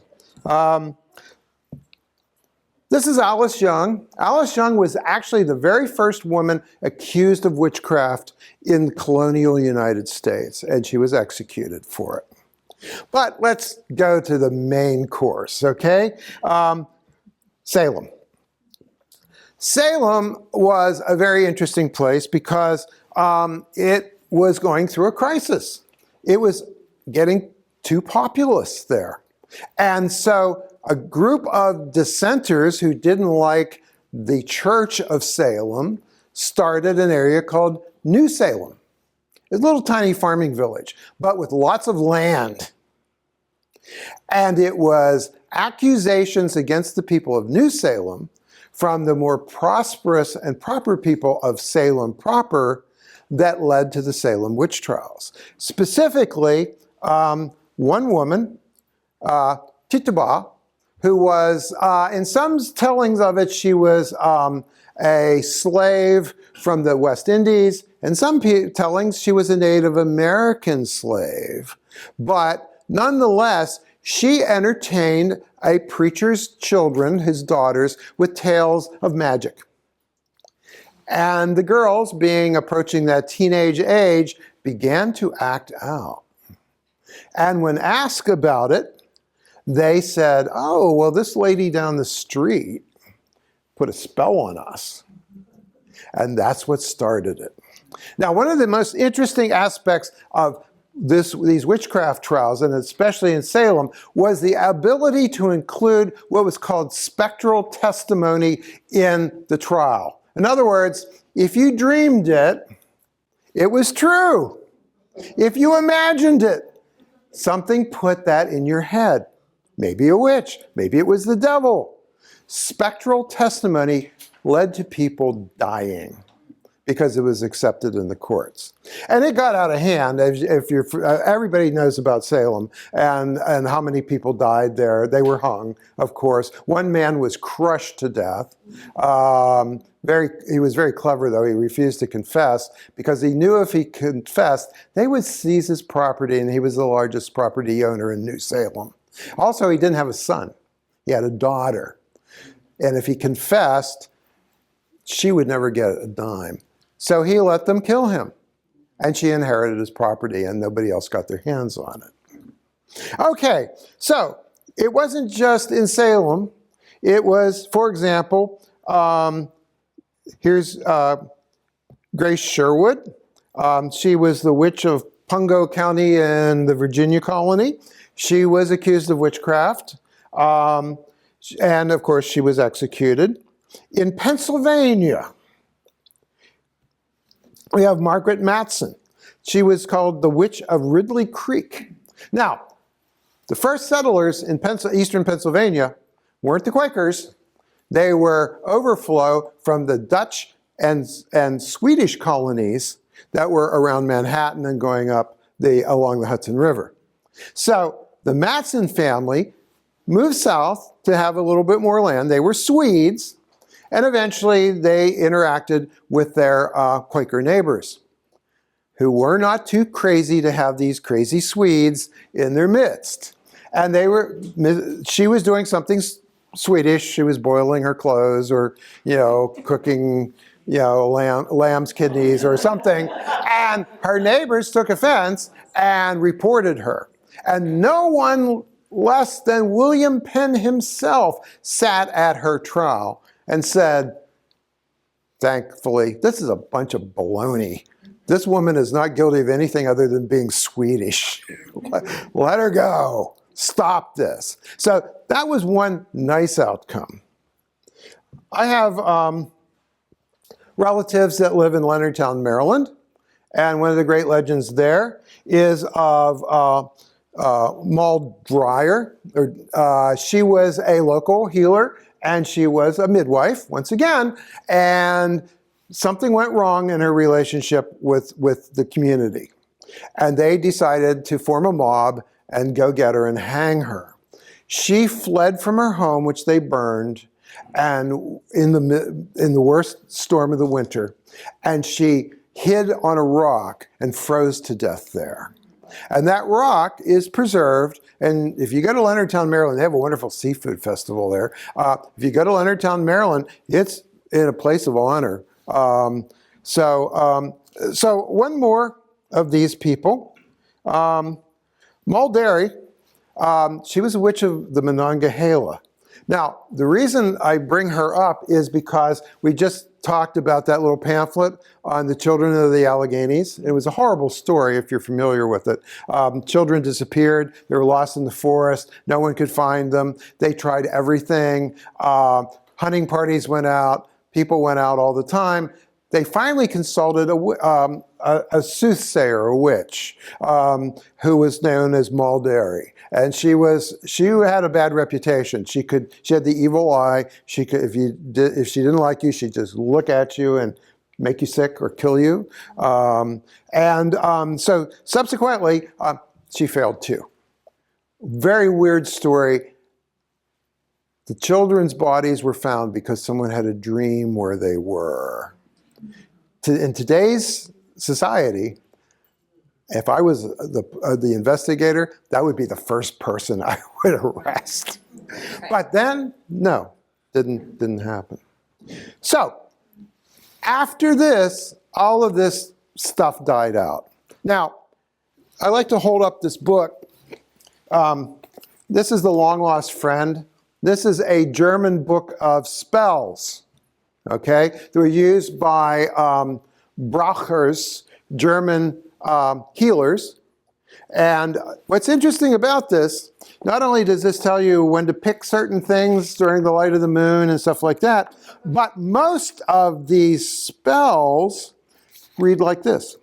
This is Alice Young. Alice Young was actually the very first woman accused of witchcraft in the colonial United States, and she was executed for it. But let's go to the main course, okay? Salem. Salem was a very interesting place because it was going through a crisis. It was getting too populous there. And so a group of dissenters who didn't like the Church of Salem started an area called New Salem. It's a little tiny farming village, but with lots of land. And it was accusations against the people of New Salem from the more prosperous and proper people of Salem proper that led to the Salem witch trials. Specifically, one woman, Tituba, who was, in some tellings of it, she was a slave from the West Indies. In some tellings, she was a Native American slave. But nonetheless, she entertained a preacher's children, his daughters, with tales of magic. And the girls, approaching that teenage age, began to act out. And when asked about it, they said, oh, well, this lady down the street put a spell on us. And that's what started it. Now, one of the most interesting aspects of these witchcraft trials, and especially in Salem, was the ability to include what was called spectral testimony in the trial. In other words, if you dreamed it, it was true. If you imagined it, something put that in your head. Maybe a witch, maybe it was the devil. Spectral testimony led to people dying because it was accepted in the courts. And it got out of hand. Everybody knows about Salem and how many people died there. They were hung, of course. One man was crushed to death. He was very clever, though. He refused to confess because he knew if he confessed, they would seize his property, and he was the largest property owner in New Salem. Also, he didn't have a son. He had a daughter. And if he confessed, she would never get a dime. So he let them kill him. And she inherited his property, and nobody else got their hands on it. Okay, so it wasn't just in Salem. It was, for example, here's Grace Sherwood. She was the witch of Pungo County in the Virginia colony. She was accused of witchcraft. And of course, she was executed. In Pennsylvania, we have Margaret Matson. She was called the Witch of Ridley Creek. Now, the first settlers in eastern Pennsylvania weren't the Quakers. They were overflow from the Dutch and Swedish colonies that were around Manhattan and going up along the Hudson River. So the Matson family moved south to have a little bit more land. They were Swedes, and eventually they interacted with their Quaker neighbors, who were not too crazy to have these crazy Swedes in their midst. And she was doing something Swedish. She was boiling her clothes, or, cooking, lamb's kidneys or something. And her neighbors took offense and reported her. And no one less than William Penn himself sat at her trial and said, thankfully, this is a bunch of baloney. This woman is not guilty of anything other than being Swedish. Let her go. Stop this. So that was one nice outcome. I have relatives that live in Leonardtown, Maryland. And one of the great legends there is of Maud Dreyer. She was a local healer, and she was a midwife, once again. And something went wrong in her relationship with the community. And they decided to form a mob and go get her and hang her. She fled from her home, which they burned, and in the worst storm of the winter, and she hid on a rock and froze to death there. And that rock is preserved. And if you go to Leonardtown, Maryland, they have a wonderful seafood festival there. If you go to Leonardtown, Maryland, it's in a place of honor. So one more of these people. Mulderry, she was a witch of the Monongahela. Now, the reason I bring her up is because we just talked about that little pamphlet on the children of the Alleghenies. It was a horrible story if you're familiar with it. Children disappeared. They were lost in the forest. No one could find them. They tried everything. Hunting parties went out. People went out all the time. They finally consulted a soothsayer, a witch, who was known as Mulderry. And she had a bad reputation. She had the evil eye. She could, if she didn't like you, she'd just look at you and make you sick or kill you. So subsequently, she failed too. Very weird story. The children's bodies were found because someone had a dream where they were. In today's society, if I was the investigator, that would be the first person I would arrest. Right. But then, no, didn't happen. So, after this, all of this stuff died out. Now, I like to hold up this book. This is The Long Lost Friend. This is a German book of spells. Okay, they were used by Brauchers, German healers. And what's interesting about this, not only does this tell you when to pick certain things during the light of the moon and stuff like that, but most of these spells read like this.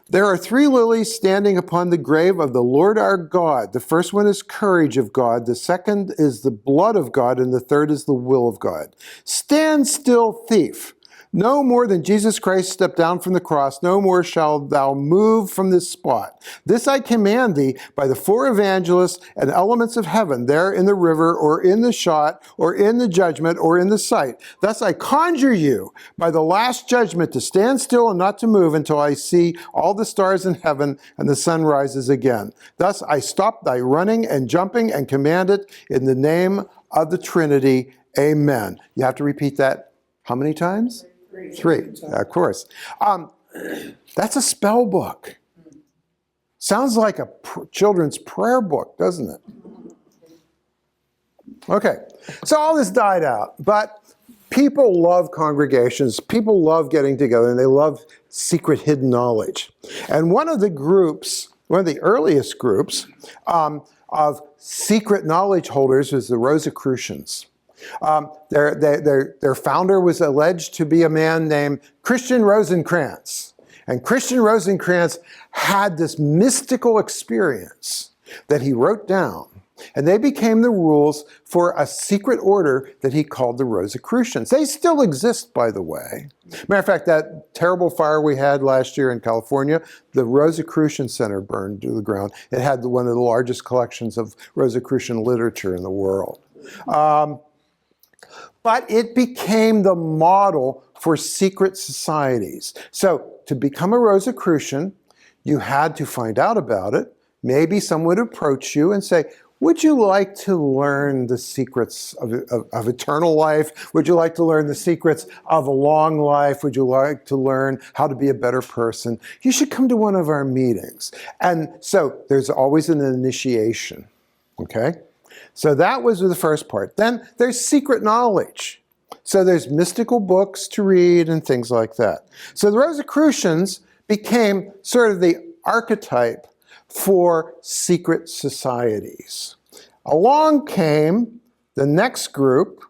There are 3 lilies standing upon the grave of the Lord our God. The first one is courage of God. The second is the blood of God. And the third is the will of God. Stand still, thief. No more than Jesus Christ stepped down from the cross, no more shalt thou move from this spot. This I command thee by the 4 evangelists and elements of heaven, there in the river, or in the shot, or in the judgment, or in the sight. Thus I conjure you by the last judgment to stand still and not to move until I see all the stars in heaven and the sun rises again. Thus I stop thy running and jumping and command it in the name of the Trinity. Amen. You have to repeat that how many times? 3, of course. That's a spell book. Sounds like a children's prayer book, doesn't it? Okay, so all this died out, but people love congregations. People love getting together, and they love secret hidden knowledge. And one of the earliest groups of secret knowledge holders was the Rosicrucians. Their founder was alleged to be a man named Christian Rosencrantz. And Christian Rosencrantz had this mystical experience that he wrote down. And they became the rules for a secret order that he called the Rosicrucians. They still exist, by the way. Matter of fact, that terrible fire we had last year in California, the Rosicrucian Center burned to the ground. It had one of the largest collections of Rosicrucian literature in the world. But it became the model for secret societies. So to become a Rosicrucian, you had to find out about it. Maybe someone would approach you and say, would you like to learn the secrets of eternal life? Would you like to learn the secrets of a long life? Would you like to learn how to be a better person? You should come to one of our meetings. And so there's always an initiation, okay? So that was the first part. Then there's secret knowledge. So there's mystical books to read and things like that. So the Rosicrucians became sort of the archetype for secret societies. Along came the next group,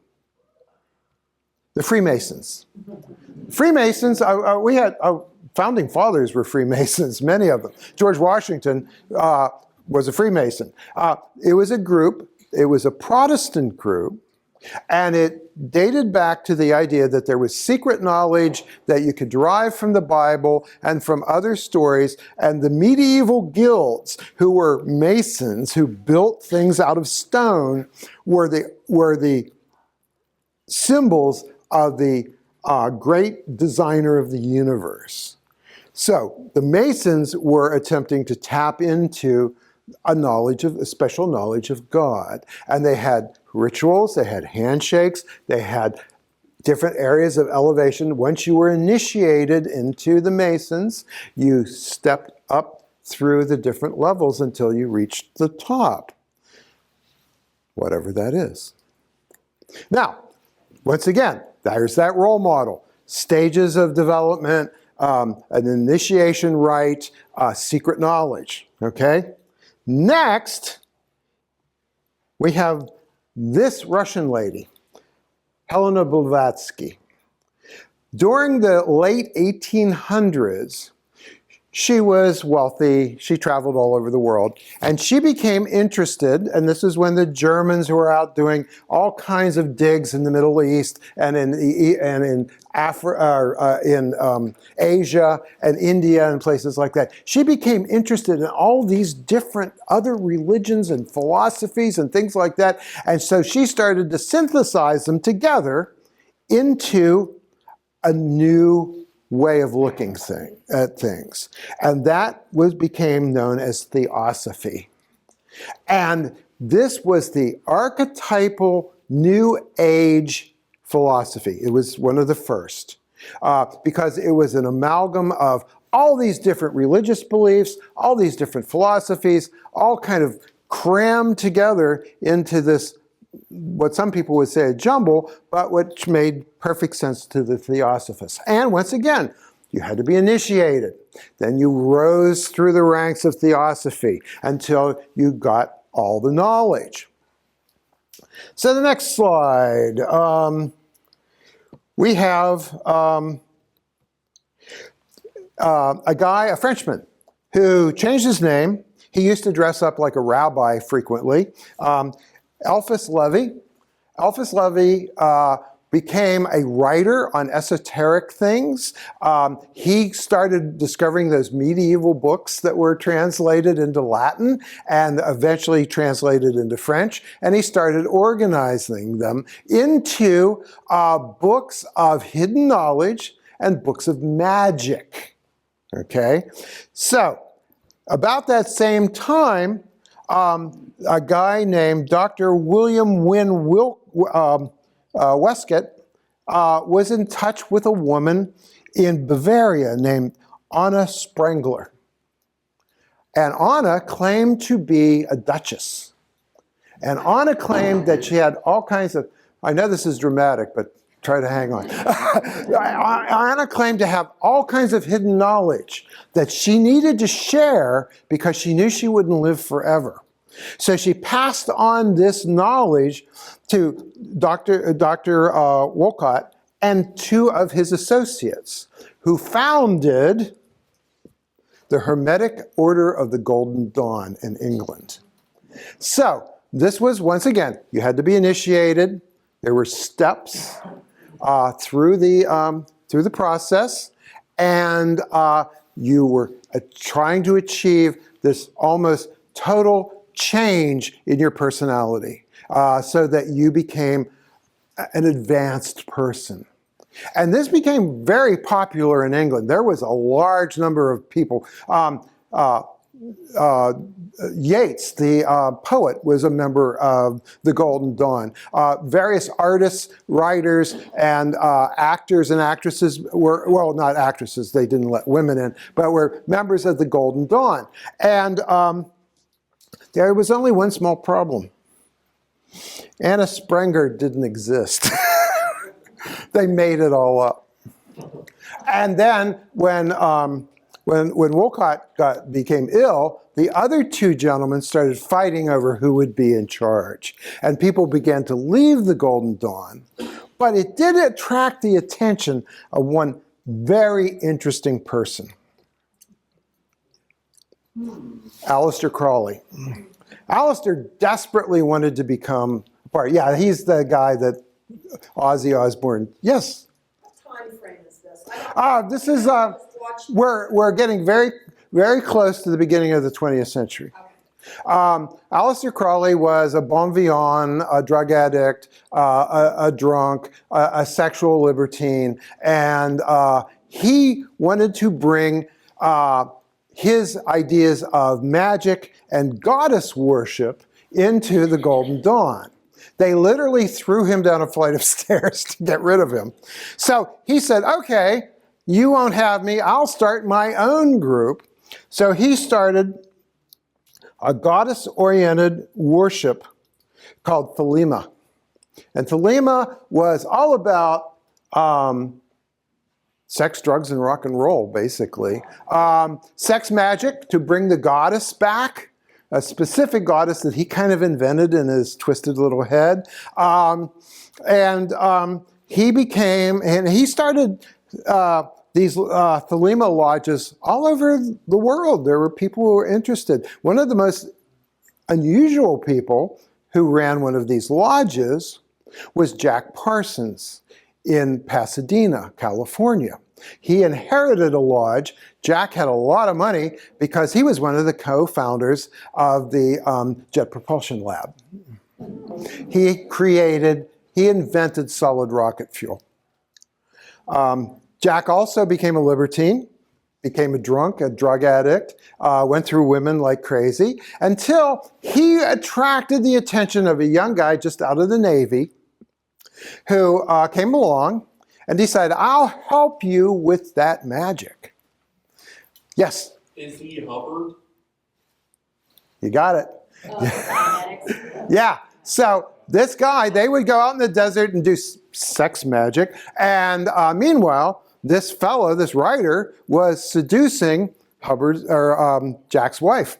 the Freemasons. Freemasons, we had founding fathers were Freemasons, many of them. George Washington was a Freemason. It was a group, it was a Protestant group, and it dated back to the idea that there was secret knowledge that you could derive from the Bible and from other stories, and the medieval guilds, who were masons, who built things out of stone, were the symbols of the great designer of the universe. So the Masons were attempting to tap into a special knowledge of God. And they had rituals, they had handshakes, they had different areas of elevation. Once you were initiated into the Masons, you stepped up through the different levels until you reached the top, whatever that is. Now, once again, there's that role model. Stages of development, an initiation rite, secret knowledge, okay? Next, we have this Russian lady, Helena Blavatsky. During the late 1800s, she was wealthy, she traveled all over the world, and she became interested, and this is when the Germans were out doing all kinds of digs in the Middle East and in Asia and India and places like that. She became interested in all these different other religions and philosophies and things like that, and so she started to synthesize them together into a new way of looking at things. And that became known as Theosophy. And this was the archetypal New Age philosophy. It was one of the first, because it was an amalgam of all these different religious beliefs, all these different philosophies, all kind of crammed together into this, what some people would say a jumble, but which made perfect sense to the Theosophists. And once again, you had to be initiated. Then you rose through the ranks of Theosophy until you got all the knowledge. So the next slide, we have a Frenchman, who changed his name. He used to dress up like a rabbi frequently. Eliphas Levi. Eliphas Levi became a writer on esoteric things. He started discovering those medieval books that were translated into Latin and eventually translated into French, and he started organizing them into books of hidden knowledge and books of magic. Okay? So, about that same time, a guy named Dr. William Wynne Westcott was in touch with a woman in Bavaria named Anna Sprengler. And Anna claimed to be a duchess. And Anna claimed that she had all kinds of, I know this is dramatic, but try to hang on. Anna claimed to have all kinds of hidden knowledge that she needed to share because she knew she wouldn't live forever. So she passed on this knowledge to Dr. Wolcott and two of his associates, who founded the Hermetic Order of the Golden Dawn in England. So this was, once again, you had to be initiated. There were steps through the process, and you were trying to achieve this almost total change in your personality so that you became an advanced person. And this became very popular in England. There was a large number of people. Yeats, the poet, was a member of the Golden Dawn. Various artists, writers, and actors and actresses were, well, not actresses, they didn't let women in, but were members of the Golden Dawn. And there was only one small problem. Anna Sprenger didn't exist. They made it all up. And then when Wolcott became ill, the other two gentlemen started fighting over who would be in charge. And people began to leave the Golden Dawn. But it did attract the attention of one very interesting person. Aleister Crowley. Aleister desperately wanted to become a part. Yeah, he's the guy that Ozzy Osbourne. Yes? What time frame is this? This is, we're getting very, very close to the beginning of the 20th century. Aleister Crowley was a bon vivant, a drug addict, a drunk, a sexual libertine, and he wanted to bring his ideas of magic and goddess worship into the Golden Dawn. They literally threw him down a flight of stairs to get rid of him. So he said, okay, you won't have me, I'll start my own group. So he started a goddess-oriented worship called Thelema. And Thelema was all about sex, drugs, and rock and roll, basically. Sex magic to bring the goddess back, a specific goddess that he kind of invented in his twisted little head. He started these Thelema lodges all over the world. There were people who were interested. One of the most unusual people who ran one of these lodges was Jack Parsons in Pasadena, California. He inherited a lodge. Jack had a lot of money because he was one of the co-founders of the Jet Propulsion Lab. He invented solid rocket fuel. Jack also became a libertine, became a drunk, a drug addict, went through women like crazy, until he attracted the attention of a young guy just out of the Navy who came along and decided, I'll help you with that magic. Yes? Is he Hubbard? You got it. Yeah. So this guy, they would go out in the desert and do sex magic. And meanwhile, this fellow, this writer, was seducing Jack's wife.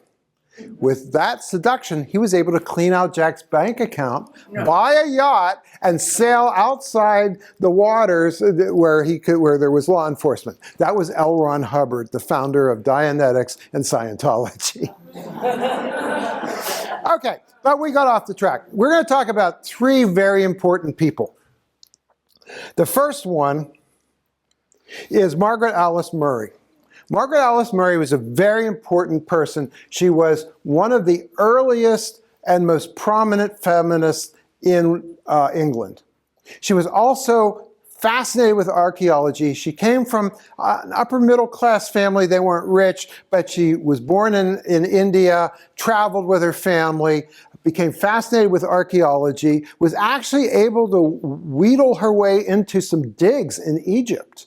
With that seduction, he was able to clean out Jack's bank account, buy a yacht, and sail outside the waters where there was law enforcement. That was L. Ron Hubbard, the founder of Dianetics and Scientology. Okay, but we got off the track. We're going to talk about three very important people. The first one is Margaret Alice Murray. Margaret Alice Murray was a very important person. She was one of the earliest and most prominent feminists in England. She was also fascinated with archaeology. She came from an upper middle class family. They weren't rich, but she was born in India, traveled with her family, became fascinated with archaeology, was actually able to wheedle her way into some digs in Egypt.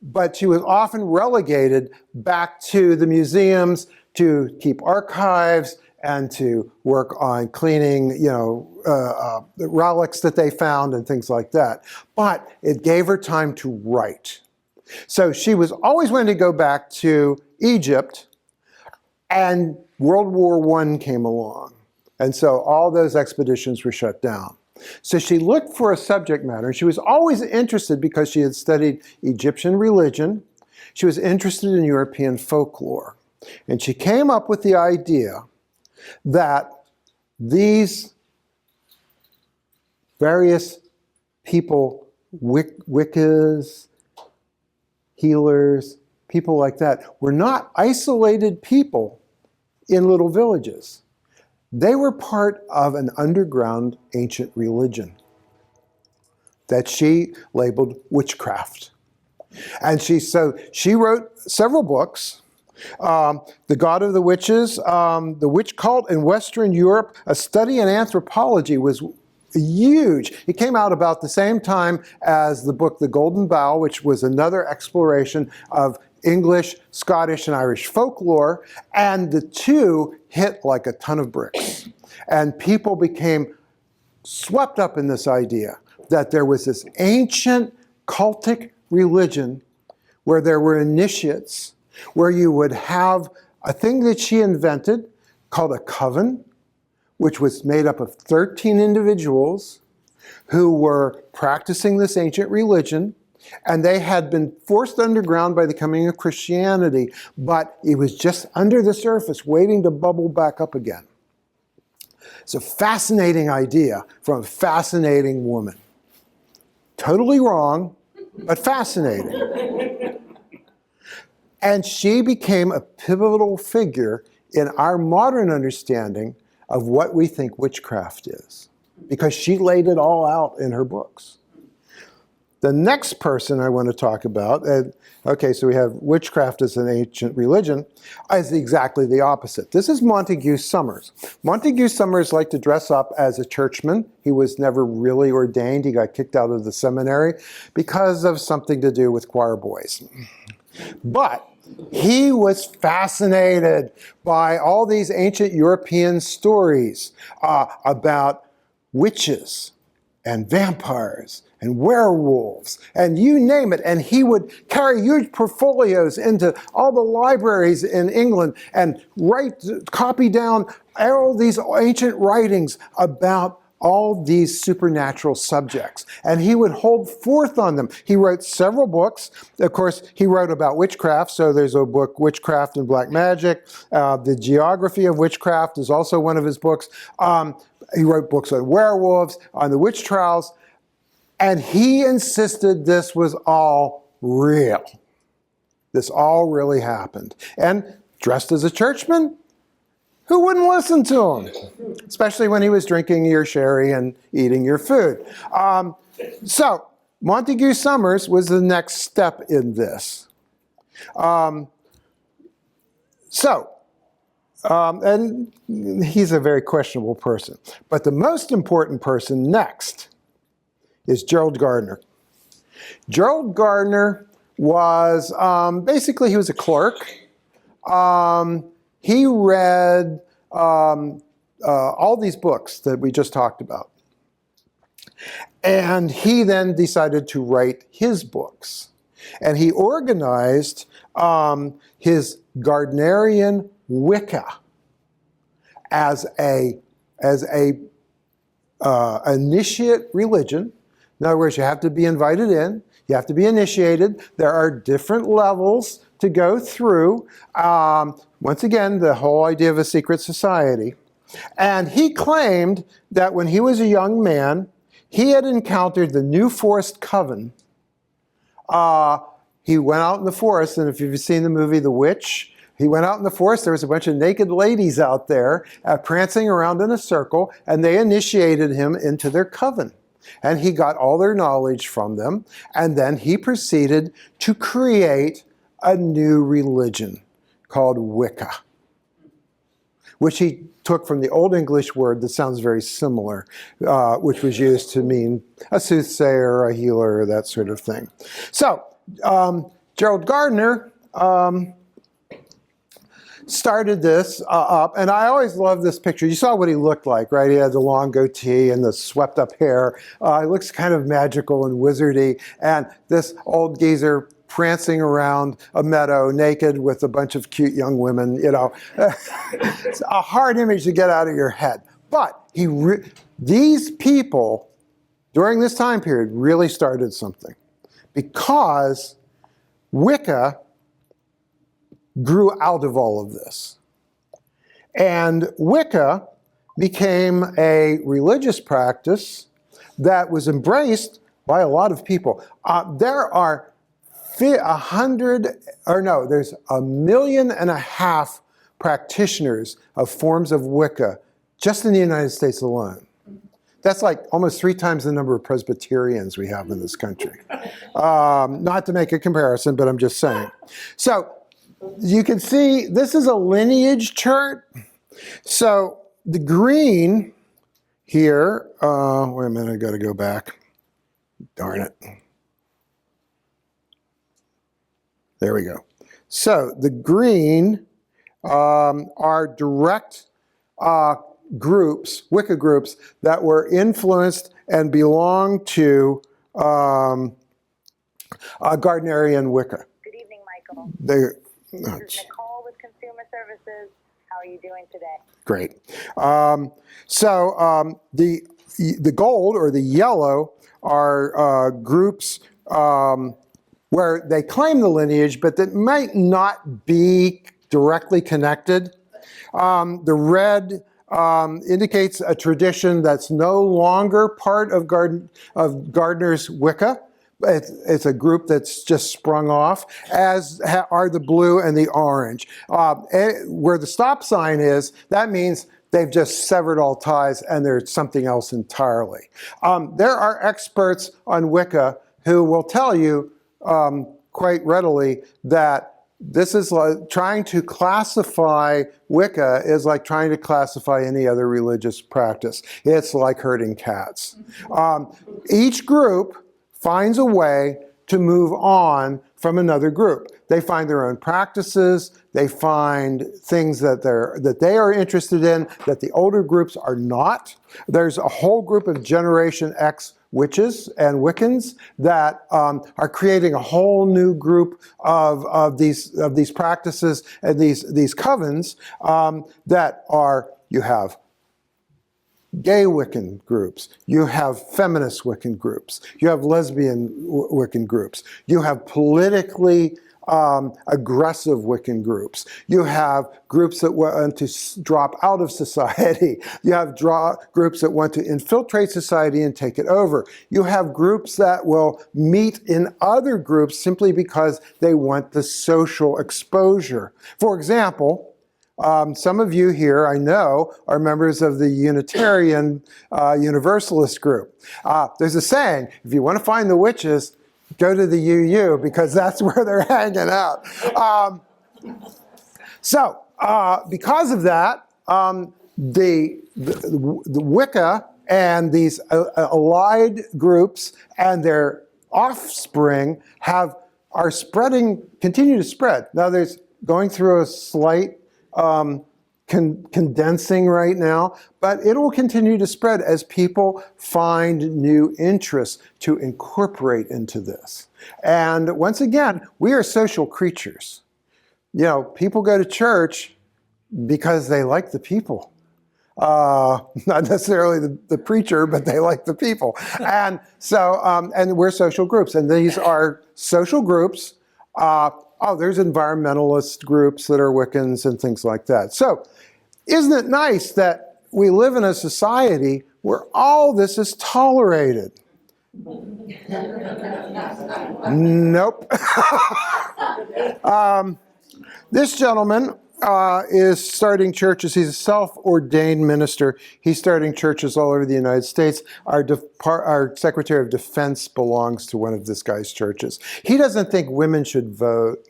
But she was often relegated back to the museums to keep archives and to work on cleaning, the relics that they found and things like that. But it gave her time to write. So she was always wanting to go back to Egypt, and World War I came along. And so all those expeditions were shut down. So she looked for a subject matter. She was always interested because she had studied Egyptian religion. She was interested in European folklore. And she came up with the idea that these various people, Wiccas, healers, people like that, were not isolated people in little villages. They were part of an underground ancient religion that she labeled witchcraft. And she wrote several books. The God of the Witches, The Witch Cult in Western Europe, A Study in Anthropology was huge. It came out about the same time as the book The Golden Bough, which was another exploration of English, Scottish, and Irish folklore, and the two hit like a ton of bricks. And people became swept up in this idea that there was this ancient cultic religion where there were initiates, where you would have a thing that she invented called a coven, which was made up of 13 individuals who were practicing this ancient religion, and they had been forced underground by the coming of Christianity, but it was just under the surface, waiting to bubble back up again. It's a fascinating idea from a fascinating woman. Totally wrong, but fascinating. And she became a pivotal figure in our modern understanding of what we think witchcraft is, because she laid it all out in her books. The next person I want to talk about, okay, so we have witchcraft as an ancient religion, is exactly the opposite. This is Montague Summers. Montague Summers liked to dress up as a churchman. He was never really ordained. He got kicked out of the seminary because of something to do with choir boys. But he was fascinated by all these ancient European stories about witches and vampires and werewolves, and you name it. And he would carry huge portfolios into all the libraries in England and copy down all these ancient writings about all these supernatural subjects. And he would hold forth on them. He wrote several books. Of course, he wrote about witchcraft, so there's a book, Witchcraft and Black Magic. The Geography of Witchcraft is also one of his books. He wrote books on werewolves, on the witch trials, and he insisted this was all real. This all really happened. And dressed as a churchman, who wouldn't listen to him? Especially when he was drinking your sherry and eating your food. So Montague Summers was the next step in this. And he's a very questionable person. But the most important person next is Gerald Gardner. Gerald Gardner was, basically he was a clerk. He read all these books that we just talked about. And he then decided to write his books. And he organized his Gardnerian Wicca as a initiate religion. In other words, you have to be invited in, you have to be initiated. There are different levels to go through. Once again, the whole idea of a secret society. And he claimed that when he was a young man, he had encountered the New Forest Coven. He went out in the forest, and if you've seen the movie The Witch, he went out in the forest, there was a bunch of naked ladies out there prancing around in a circle, and they initiated him into their coven. And he got all their knowledge from them, and then he proceeded to create a new religion called Wicca, which he took from the Old English word that sounds very similar, which was used to mean a soothsayer, a healer, that sort of thing. So, Gerald Gardner started this up, and I always loved this picture. You saw what he looked like, right? He had the long goatee and the swept up hair. He looks kind of magical and wizardy, and this old geezer prancing around a meadow naked with a bunch of cute young women, you know. It's a hard image to get out of your head. But these people, during this time period, really started something, because Wicca grew out of all of this. And Wicca became a religious practice that was embraced by a lot of people. There are there's 1.5 million practitioners of forms of Wicca just in the United States alone. That's like almost 3 times the number of Presbyterians we have in this country. Not to make a comparison, but I'm just saying. So you can see this is a lineage chart. So the green here, wait a minute, I got to go back. Darn it. There we go. So the green are direct groups, Wicca groups, that were influenced and belong to Gardnerian Wicca. Good evening, Michael. They, This is Nicole with Consumer Services. How are you doing today? Great. The gold or the yellow are groups where they claim the lineage, but that might not be directly connected. The red indicates a tradition that's no longer part of Gardner's Wicca. It's a group that's just sprung off, as are the blue and the orange. Where the stop sign is, that means they've just severed all ties and there's something else entirely. There are experts on Wicca who will tell you quite readily that this is like trying to classify Wicca is like trying to classify any other religious practice. It's like herding cats. Each group finds a way to move on from another group. They find their own practices, they find things that they are interested in that the older groups are not. There's a whole group of Generation X witches and Wiccans that are creating a whole new group of these practices and these covens that are, you have gay Wiccan groups, you have feminist Wiccan groups, you have lesbian Wiccan groups, you have politically aggressive Wiccan groups, you have groups that want to drop out of society, you have groups that want to infiltrate society and take it over, you have groups that will meet in other groups simply because they want the social exposure. For example, some of you here, I know, are members of the Unitarian Universalist group. There's a saying, if you want to find the witches, go to the UU, because that's where they're hanging out. Because of that, the Wicca and these allied groups and their offspring are spreading, continue to spread. Now there's going through a slight condensing right now, but it will continue to spread as people find new interests to incorporate into this. And once again, we are social creatures. You know, people go to church because they like the people. Not necessarily the preacher, but they like the people. And so, and we're social groups, and these are social groups. There's environmentalist groups that are Wiccans and things like that. So, isn't it nice that we live in a society where all this is tolerated? Nope. This gentleman is starting churches. He's a self-ordained minister. He's starting churches all over the United States. Our Secretary of Defense belongs to one of this guy's churches. He doesn't think women should vote.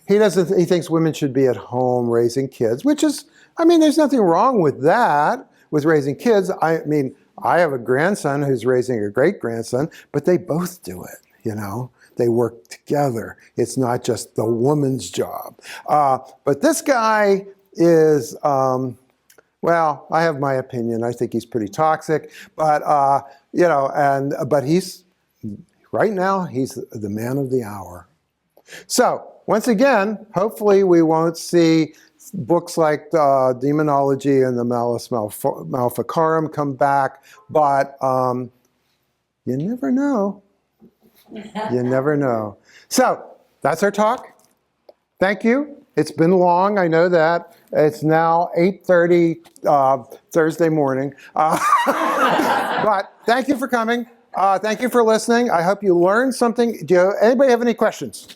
He thinks women should be at home raising kids, which is, I mean, there's nothing wrong with that, with raising kids. I mean, I have a grandson who's raising a great-grandson, but they both do it, you know. They work together. It's not just the woman's job. But this guy is, well, I have my opinion. I think he's pretty toxic, but, you know, but right now, he's the man of the hour. So, once again, hopefully we won't see books like Demonology and the Malus Maleficarum come back, but you never know. You never know. So, that's our talk. Thank you. It's been long, I know that. It's now 8:30 Thursday morning. But thank you for coming. Thank you for listening. I hope you learned something. Anybody have any questions?